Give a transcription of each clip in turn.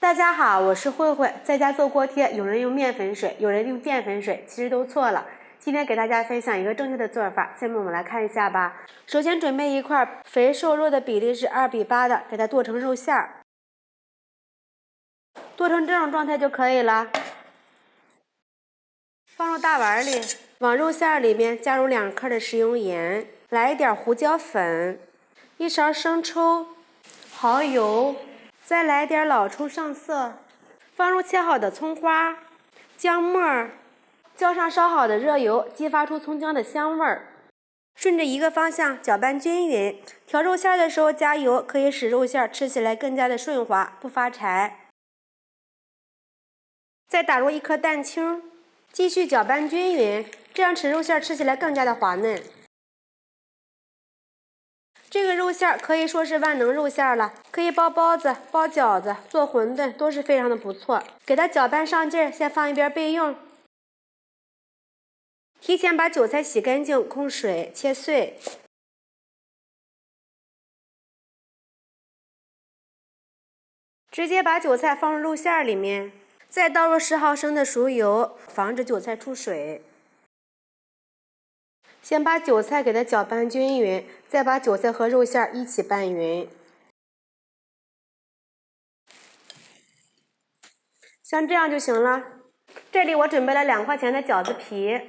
大家好，我是慧慧。在家做锅贴，有人用面粉水，有人用淀粉水，其实都错了。今天给大家分享一个正确的做法，下面我们来看一下吧。首先准备一块肥瘦肉的比例是2:8的，给它剁成肉馅儿，剁成这种状态就可以了。放入大碗里，往肉馅里面加入2克的食用盐，来一点胡椒粉，1勺生抽、蚝油。再来点老抽上色，放入切好的葱花、姜末，浇上烧好的热油，激发出葱姜的香味儿。顺着一个方向搅拌均匀。调肉馅的时候加油，可以使肉馅吃起来更加的顺滑，不发柴。再打入1颗蛋清，继续搅拌均匀，这样吃肉馅吃起来更加的滑嫩。这个肉馅可以说是万能肉馅了，可以包包子、包饺子、做馄饨，都是非常的不错。给它搅拌上劲儿，先放一边备用。提前把韭菜洗干净，控水，切碎。直接把韭菜放入肉馅里面，再倒入10毫升的熟油，防止韭菜出水。先把韭菜给它搅拌均匀，再把韭菜和肉馅一起拌匀。像这样就行了。这里我准备了2块钱的饺子皮，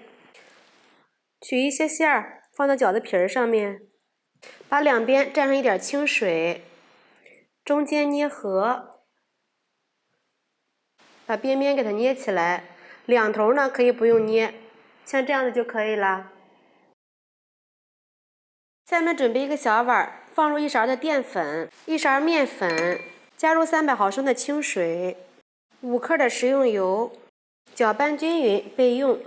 取一些馅儿放到饺子皮上面，把两边蘸上一点清水，中间捏合，把边边给它捏起来，两头呢可以不用捏，像这样子就可以了。下面准备一个小碗，放入1勺的淀粉、1勺面粉，加入300毫升的清水、5克的食用油，搅拌均匀备用。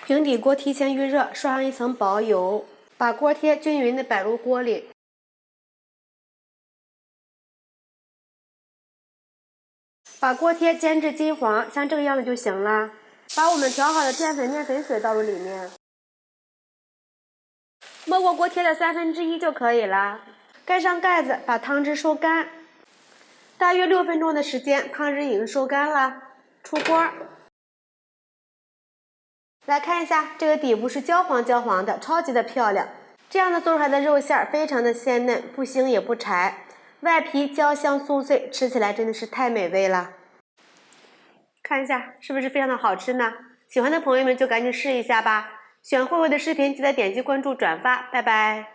平底锅提前预热，刷上1层薄油，把锅贴均匀的摆入锅里。把锅贴煎至金黄，像这个样子就行了。把我们调好的淀粉面粉水倒入里面，没过锅贴的1/3就可以了。盖上盖子，把汤汁收干。大约6分钟的时间，汤汁已经收干了。出锅。来看一下，这个底部是焦黄焦黄的，超级的漂亮。这样的做出来的肉馅非常的鲜嫩，不腥也不柴，外皮焦香酥脆，吃起来真的是太美味了。看一下是不是非常的好吃呢？喜欢的朋友们就赶紧试一下吧。喜欢慧慧的视频记得点击关注转发，拜拜。